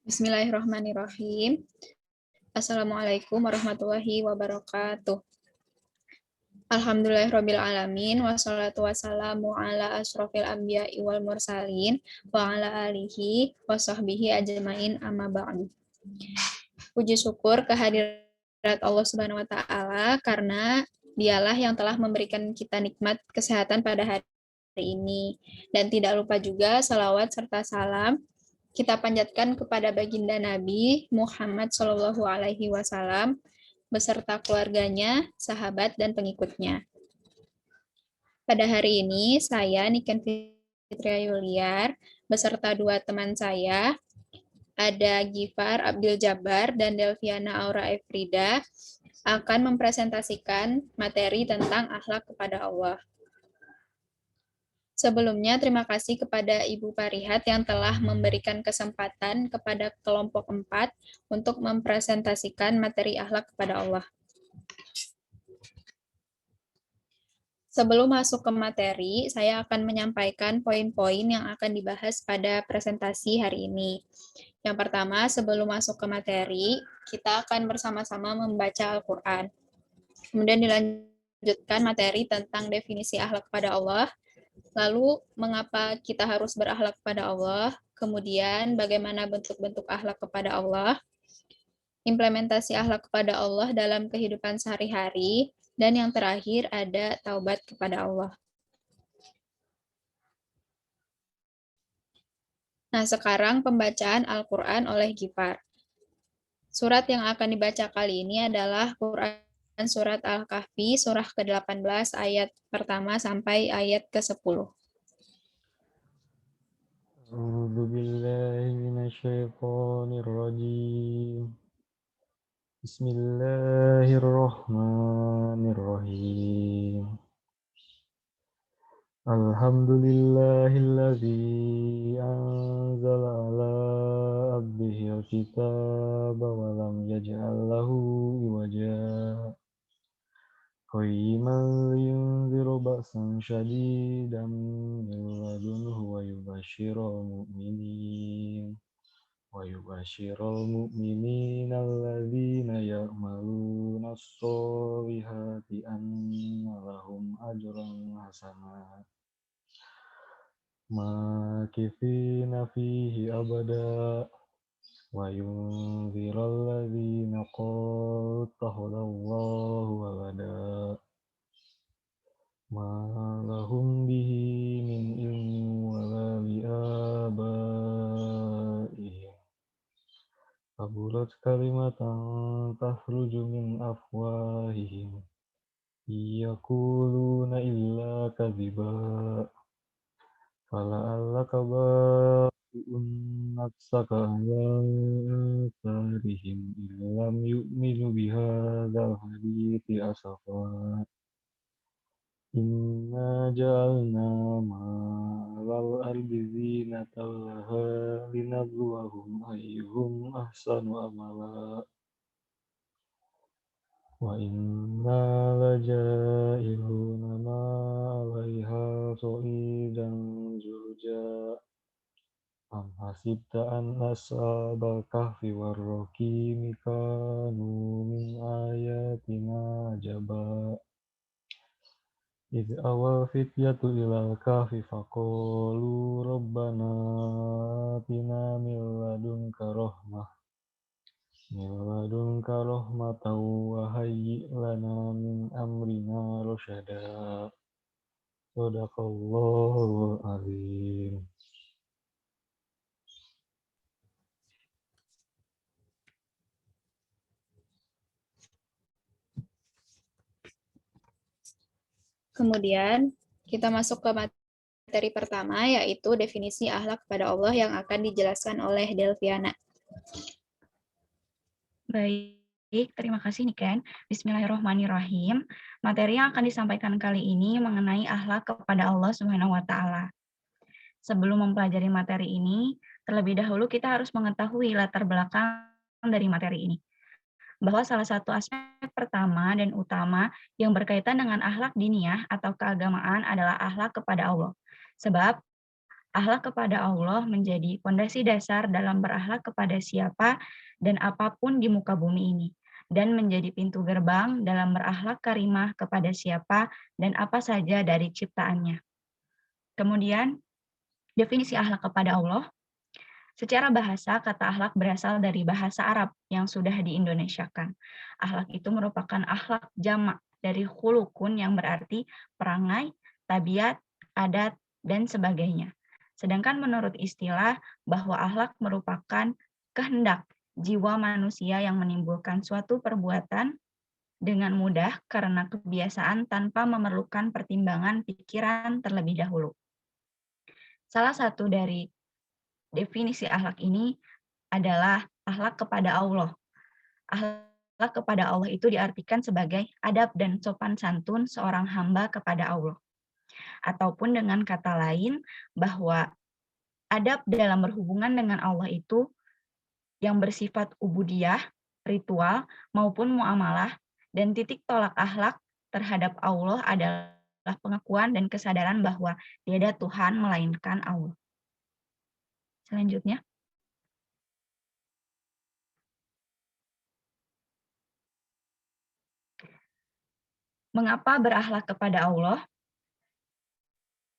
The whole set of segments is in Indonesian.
Bismillahirrahmanirrahim. Assalamualaikum warahmatullahi wabarakatuh. Alhamdulillahirrabbilalamin, wassalatu wassalamu ala ashrafil anbiya'i wal mursalin, wa ala alihi wa sahbihi ajmain amma ba'du. Puji syukur kehadirat Allah Subhanahu wa Ta'ala, karena Dialah yang telah memberikan kita nikmat kesehatan pada hari ini. Dan tidak lupa juga salawat serta salam kita panjatkan kepada baginda Nabi Muhammad SAW beserta keluarganya, sahabat, dan pengikutnya. Pada hari ini, saya, Niken Fitria Yuliar, beserta dua teman saya, ada Gifar Abdul Jabbar dan Delviana Aura Efrida, akan mempresentasikan materi tentang akhlak kepada Allah. Sebelumnya, terima kasih kepada Ibu Parihat yang telah memberikan kesempatan kepada kelompok 4 untuk mempresentasikan materi akhlak kepada Allah. Sebelum masuk ke materi, saya akan menyampaikan poin-poin yang akan dibahas pada presentasi hari ini. Yang pertama, sebelum masuk ke materi, kita akan bersama-sama membaca Al-Quran. Kemudian dilanjutkan materi tentang definisi akhlak kepada Allah, lalu mengapa kita harus berakhlak kepada Allah, kemudian bagaimana bentuk-bentuk akhlak kepada Allah, implementasi akhlak kepada Allah dalam kehidupan sehari-hari, dan yang terakhir ada taubat kepada Allah. Nah, sekarang pembacaan Al-Quran oleh Gifar. Surat yang akan dibaca kali ini adalah Quran Surat Al-Kahfi, surah ke-18, ayat pertama sampai ayat ke-10. A'udzu billahi minasyaitonir rajim. Bismillahirrahmanirrahim. Alhamdulillahilladzi anzala ala abdihi al-kitaba wa lam yaj'al lahu iwaja. Qayyiman liyunzira ba'san syadidan min ladunhu wa yubashshiral mu'minin alladzina ya'maluna ash-sholihati anna lahum ajran hasana makithina fihi abada wa yunzira alladzina qalu ittakhadallahu walada ma lahum bihi min ilmin wala li'abaihim kaburat kalimatan takhruju min afwahihim yaquluna illa kadhiba fala'allaka ba'i'un nafsaka ala atharihim illam yu'minu bihadzal hadithi asafa inna ja'alna ma'alal ardi zinatan laha linabluwahum ayyuhum ahsanu amala wa inna laja'iluna ma'alaiha sa'idan zurja am hasibta an ashabal kahfi warraqimi kanu min ayatina ajaba إذ أوى الفتية إلى الكهف فقالوا ربنا آتنا من لدنك رحمة وهيئ لنا من أمرنا رشدا صدق الله العظيم. Kemudian kita masuk ke materi pertama, yaitu definisi akhlak kepada Allah yang akan dijelaskan oleh Delviana. Baik, terima kasih Niken. Bismillahirrahmanirrahim. Materi yang akan disampaikan kali ini mengenai akhlak kepada Allah Subhanahu wa Ta'ala. Sebelum mempelajari materi ini, terlebih dahulu kita harus mengetahui latar belakang dari materi ini. bahwa salah satu aspek pertama dan utama yang berkaitan dengan akhlak diniyah atau keagamaan adalah akhlak kepada Allah. Sebab akhlak kepada Allah menjadi fondasi dasar dalam berakhlak kepada siapa dan apapun di muka bumi ini, dan menjadi pintu gerbang dalam berakhlak karimah kepada siapa dan apa saja dari ciptaannya. Kemudian, definisi akhlak kepada Allah. Secara bahasa, kata akhlak berasal dari bahasa Arab yang sudah diindonesiakan. Akhlak itu merupakan akhlak jamak dari khulukun yang berarti perangai, tabiat, adat, dan sebagainya. Sedangkan menurut istilah bahwa akhlak merupakan kehendak jiwa manusia yang menimbulkan suatu perbuatan dengan mudah karena kebiasaan tanpa memerlukan pertimbangan pikiran terlebih dahulu. Salah satu dari definisi akhlak ini adalah akhlak kepada Allah. Akhlak kepada Allah itu diartikan sebagai adab dan sopan santun seorang hamba kepada Allah. Ataupun dengan kata lain, bahwa adab dalam berhubungan dengan Allah itu yang bersifat ubudiyah, ritual, maupun muamalah, dan titik tolak akhlak terhadap Allah adalah pengakuan dan kesadaran bahwa tiada Tuhan melainkan Allah. Selanjutnya. Mengapa berakhlak kepada Allah?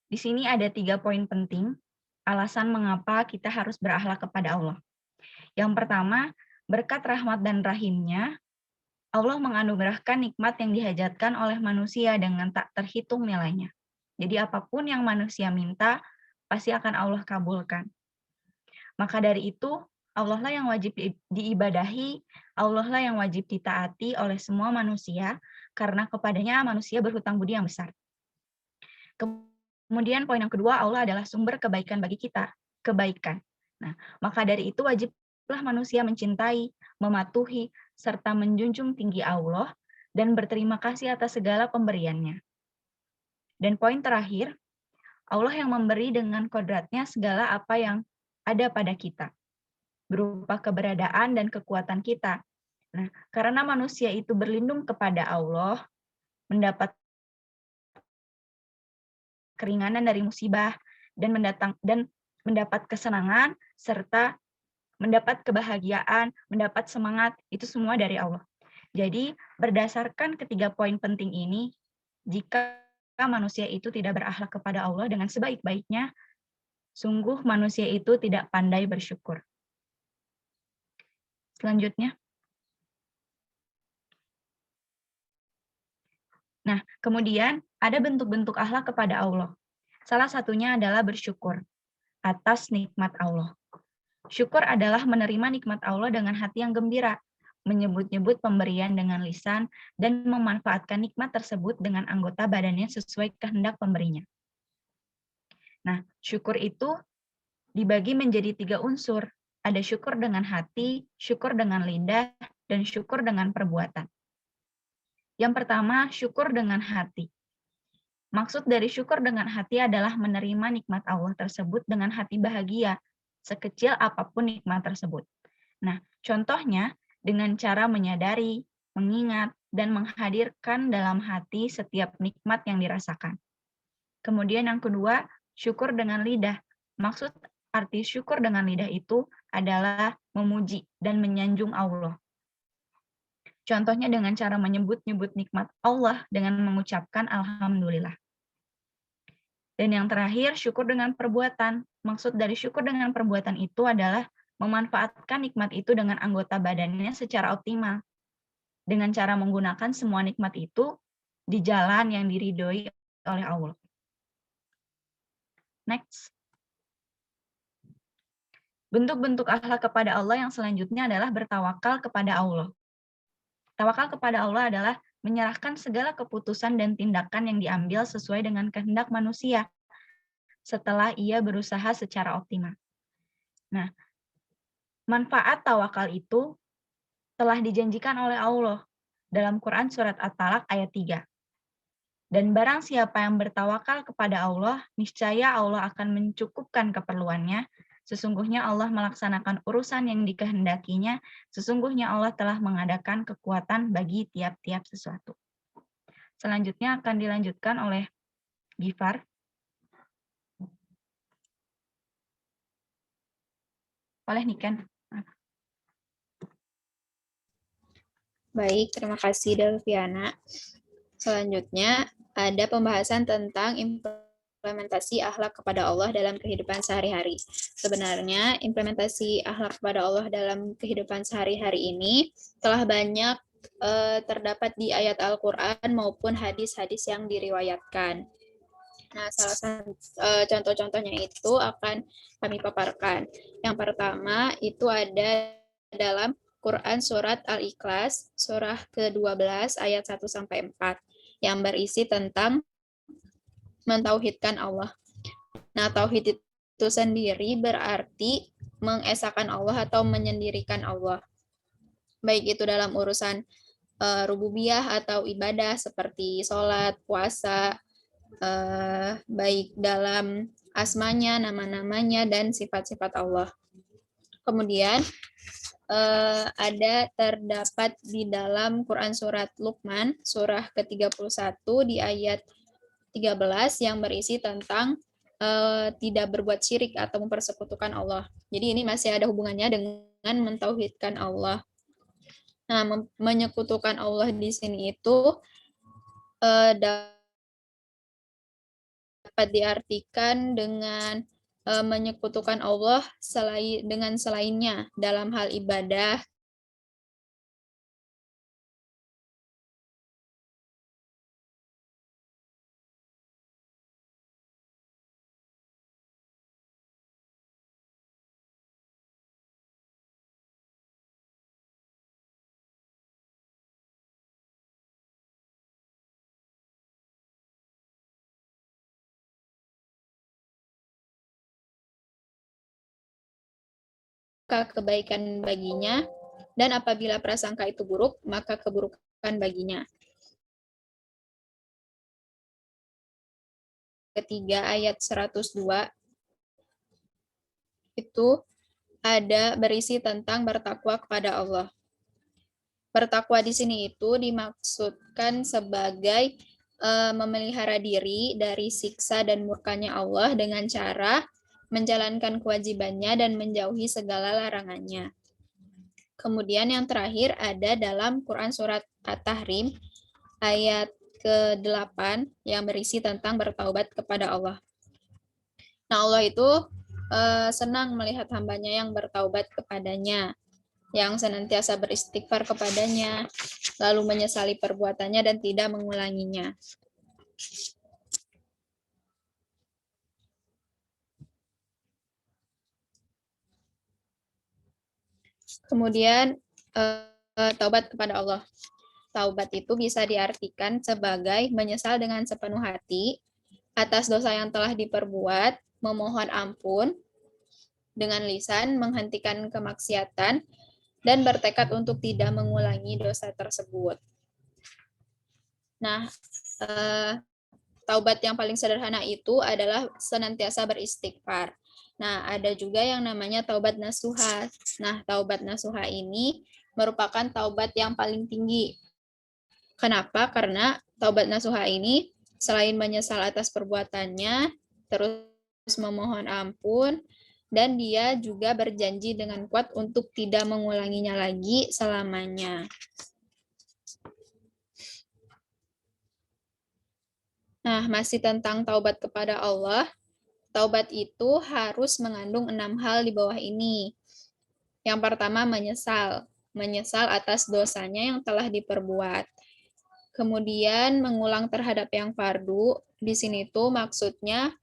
Di sini ada 3 poin penting, alasan mengapa kita harus berakhlak kepada Allah. Yang pertama, berkat rahmat dan rahimnya, Allah menganugerahkan nikmat yang dihajatkan oleh manusia dengan tak terhitung nilainya. Jadi apapun yang manusia minta, pasti akan Allah kabulkan. Maka dari itu, Allah lah yang wajib diibadahi, Allah lah yang wajib ditaati oleh semua manusia, karena kepadanya manusia berhutang budi yang besar. Kemudian poin yang kedua, Allah adalah sumber kebaikan bagi kita, kebaikan. Nah, maka dari itu wajiblah manusia mencintai, mematuhi, serta menjunjung tinggi Allah, dan berterima kasih atas segala pemberiannya. Dan poin terakhir, Allah yang memberi dengan kodratnya segala apa yang ada pada kita, berupa keberadaan dan kekuatan kita. Nah, karena manusia itu berlindung kepada Allah, mendapat keringanan dari musibah, dan mendapat kesenangan, serta mendapat kebahagiaan, mendapat semangat, itu semua dari Allah. Jadi, berdasarkan ketiga poin penting ini, jika manusia itu tidak berakhlak kepada Allah dengan sebaik-baiknya, sungguh manusia itu tidak pandai bersyukur. Selanjutnya. Nah, kemudian ada bentuk-bentuk akhlak kepada Allah. Salah satunya adalah bersyukur atas nikmat Allah. Syukur adalah menerima nikmat Allah dengan hati yang gembira, menyebut-nyebut pemberian dengan lisan, dan memanfaatkan nikmat tersebut dengan anggota badannya sesuai kehendak pemberinya. Nah, syukur itu dibagi menjadi 3 unsur. Ada syukur dengan hati, syukur dengan lidah, dan syukur dengan perbuatan. Yang pertama, syukur dengan hati. Maksud dari syukur dengan hati adalah menerima nikmat Allah tersebut dengan hati bahagia, sekecil apapun nikmat tersebut. Nah, contohnya dengan cara menyadari, mengingat, dan menghadirkan dalam hati setiap nikmat yang dirasakan. Kemudian yang kedua, syukur dengan lidah. Maksud arti syukur dengan lidah itu adalah memuji dan menyanjung Allah. Contohnya dengan cara menyebut-nyebut nikmat Allah dengan mengucapkan Alhamdulillah. Dan yang terakhir, syukur dengan perbuatan. Maksud dari syukur dengan perbuatan itu adalah memanfaatkan nikmat itu dengan anggota badannya secara optimal. Dengan cara menggunakan semua nikmat itu di jalan yang diridhoi oleh Allah. Next. Bentuk-bentuk akhlak kepada Allah yang selanjutnya adalah bertawakal kepada Allah. Tawakal kepada Allah adalah menyerahkan segala keputusan dan tindakan yang diambil sesuai dengan kehendak manusia setelah ia berusaha secara optimal. Nah, manfaat tawakal itu telah dijanjikan oleh Allah dalam Quran Surat At-Talaq ayat 3. Dan barang siapa yang bertawakal kepada Allah, niscaya Allah akan mencukupkan keperluannya Sesungguhnya Allah melaksanakan urusan yang dikehendakinya, sesungguhnya Allah telah mengadakan kekuatan bagi tiap-tiap sesuatu. Selanjutnya akan dilanjutkan oleh Gifar. Oleh Niken. Baik, terima kasih Delviana. Selanjutnya ada pembahasan tentang implementasi akhlak kepada Allah dalam kehidupan sehari-hari. Sebenarnya implementasi akhlak kepada Allah dalam kehidupan sehari-hari ini telah banyak terdapat di ayat Al-Quran maupun hadis-hadis yang diriwayatkan. Nah, salah satu contoh-contohnya itu akan kami paparkan. Yang pertama itu ada dalam Quran Surat Al-Ikhlas, surah ke-12 ayat 1-4, yang berisi tentang mentauhidkan Allah. Nah, tauhid itu sendiri berarti mengesahkan Allah atau menyendirikan Allah. Baik itu dalam urusan rububiyah atau ibadah seperti sholat, puasa, baik dalam asmanya, nama-namanya, dan sifat-sifat Allah. Kemudian ada terdapat di dalam Quran Surat Luqman, surah ke-31 di ayat 13 yang berisi tentang tidak berbuat syirik atau mempersekutukan Allah. Jadi ini masih ada hubungannya dengan mentauhidkan Allah. Nah, menyekutukan Allah di sini itu dapat diartikan dengan menyekutukan Allah dengan selainnya dalam hal ibadah, maka kebaikan baginya, dan apabila prasangka itu buruk, maka keburukan baginya. Ketiga ayat 102 itu ada berisi tentang bertakwa kepada Allah. Bertakwa di sini itu dimaksudkan sebagai memelihara diri dari siksa dan murkanya Allah dengan cara menjalankan kewajibannya dan menjauhi segala larangannya. Kemudian yang terakhir ada dalam Quran Surat At-Tahrim ayat ke-8 yang berisi tentang bertaubat kepada Allah. Nah, Allah itu senang melihat hambanya yang bertaubat kepadanya, yang senantiasa beristighfar kepadanya, lalu menyesali perbuatannya dan tidak mengulanginya. Kemudian taubat kepada Allah. Taubat itu bisa diartikan sebagai menyesal dengan sepenuh hati atas dosa yang telah diperbuat, memohon ampun dengan lisan, menghentikan kemaksiatan, dan bertekad untuk tidak mengulangi dosa tersebut. Nah, taubat yang paling sederhana itu adalah senantiasa beristighfar. Nah, ada juga yang namanya taubat nasuha. Nah, taubat nasuha ini merupakan taubat yang paling tinggi. Kenapa? Karena taubat nasuha ini selain menyesal atas perbuatannya, terus memohon ampun, dan dia juga berjanji dengan kuat untuk tidak mengulanginya lagi selamanya. Nah, masih tentang taubat kepada Allah, taubat itu harus mengandung 6 hal di bawah ini. Yang pertama, menyesal atas dosanya yang telah diperbuat. Kemudian mengulang terhadap yang fardu, di sini tuh maksudnya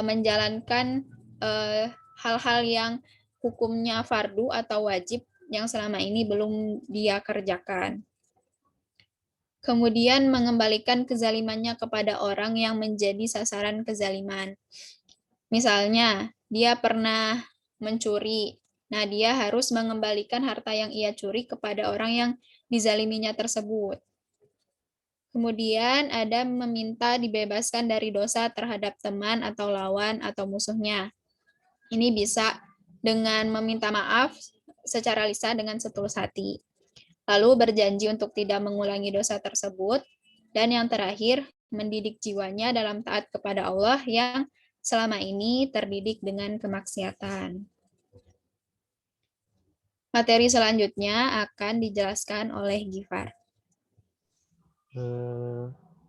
menjalankan hal-hal yang hukumnya fardu atau wajib yang selama ini belum dia kerjakan. Kemudian mengembalikan kezalimannya kepada orang yang menjadi sasaran kezaliman. Misalnya, dia pernah mencuri. Nah, dia harus mengembalikan harta yang ia curi kepada orang yang dizaliminya tersebut. Kemudian ada meminta dibebaskan dari dosa terhadap teman atau lawan atau musuhnya. Ini bisa dengan meminta maaf secara lisan dengan setulus hati. Lalu berjanji untuk tidak mengulangi dosa tersebut. Dan yang terakhir, mendidik jiwanya dalam taat kepada Allah yang selama ini terdidik dengan kemaksiatan. Materi selanjutnya akan dijelaskan oleh Gifar.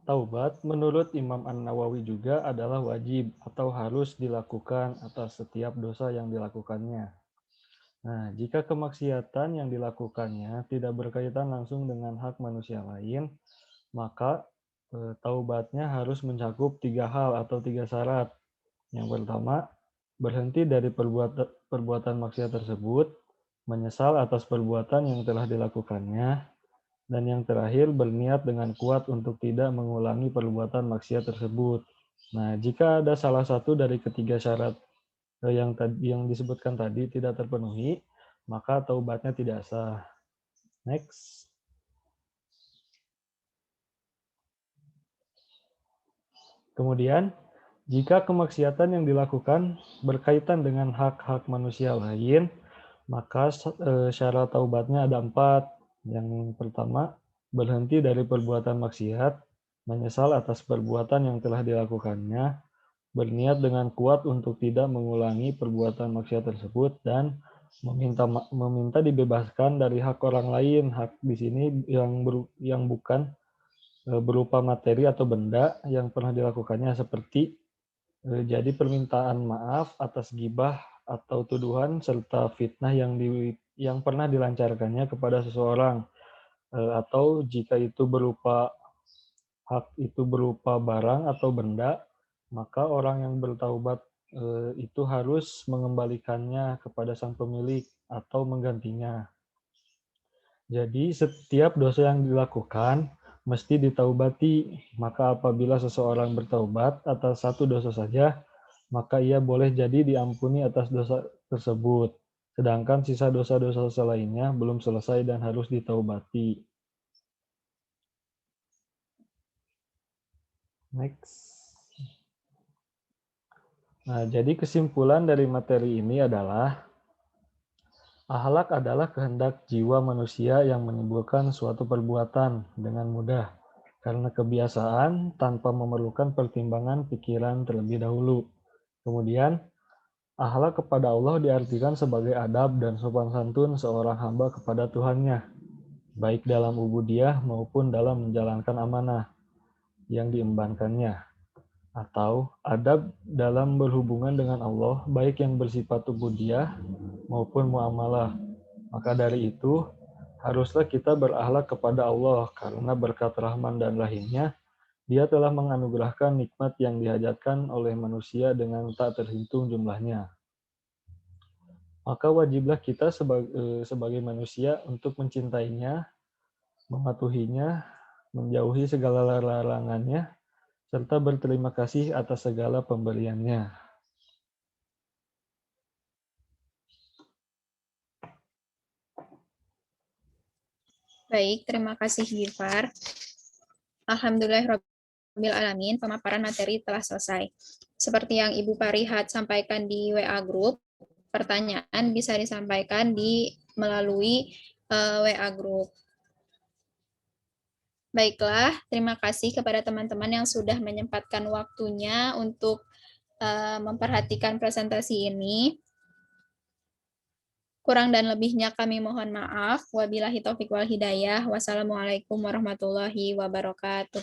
Taubat menurut Imam An-Nawawi juga adalah wajib atau harus dilakukan atas setiap dosa yang dilakukannya. Nah, jika kemaksiatan yang dilakukannya tidak berkaitan langsung dengan hak manusia lain, maka taubatnya harus mencakup 3 hal atau 3 syarat. Yang pertama, berhenti dari perbuatan maksiat tersebut, menyesal atas perbuatan yang telah dilakukannya, dan yang terakhir berniat dengan kuat untuk tidak mengulangi perbuatan maksiat tersebut. Nah, jika ada salah satu dari ketiga syarat yang disebutkan tadi tidak terpenuhi, maka taubatnya tidak sah. Next. Kemudian, jika kemaksiatan yang dilakukan berkaitan dengan hak-hak manusia lain, maka syarat taubatnya ada 4. Yang pertama, berhenti dari perbuatan maksiat, menyesal atas perbuatan yang telah dilakukannya, berniat dengan kuat untuk tidak mengulangi perbuatan maksiat tersebut, dan meminta dibebaskan dari hak orang lain. Hak di sini yang bukan berupa materi atau benda yang pernah dilakukannya, seperti jadi permintaan maaf atas gibah atau tuduhan serta fitnah yang pernah dilancarkannya kepada seseorang, atau jika itu berupa barang atau benda, maka orang yang bertaubat itu harus mengembalikannya kepada sang pemilik atau menggantinya. Jadi setiap dosa yang dilakukan mesti ditaubati. Maka apabila seseorang bertaubat atas satu dosa saja, maka ia boleh jadi diampuni atas dosa tersebut. Sedangkan sisa dosa-dosa lainnya belum selesai dan harus ditaubati. Next. Nah, jadi kesimpulan dari materi ini adalah akhlak adalah kehendak jiwa manusia yang menimbulkan suatu perbuatan dengan mudah karena kebiasaan tanpa memerlukan pertimbangan pikiran terlebih dahulu. Kemudian, akhlak kepada Allah diartikan sebagai adab dan sopan santun seorang hamba kepada Tuhannya, baik dalam ubudiyah maupun dalam menjalankan amanah yang diembankannya, atau adab dalam berhubungan dengan Allah, baik yang bersifat ubudiyah maupun muamalah. Maka dari itu, haruslah kita berakhlak kepada Allah, karena berkat rahman dan rahimnya, Dia telah menganugerahkan nikmat yang dihajatkan oleh manusia dengan tak terhitung jumlahnya. Maka wajiblah kita sebagai manusia untuk mencintainya, mematuhinya, menjauhi segala larangannya, serta berterima kasih atas segala pemberiannya. Baik, terima kasih Gifar. Alhamdulillahirabbil alamin, pemaparan materi telah selesai. Seperti yang Ibu Parihat sampaikan di WA Group, pertanyaan bisa disampaikan melalui WA Group. Baiklah, terima kasih kepada teman-teman yang sudah menyempatkan waktunya untuk memperhatikan presentasi ini. Kurang dan lebihnya kami mohon maaf. Wabillahi taufiq wal hidayah. Wassalamualaikum warahmatullahi wabarakatuh.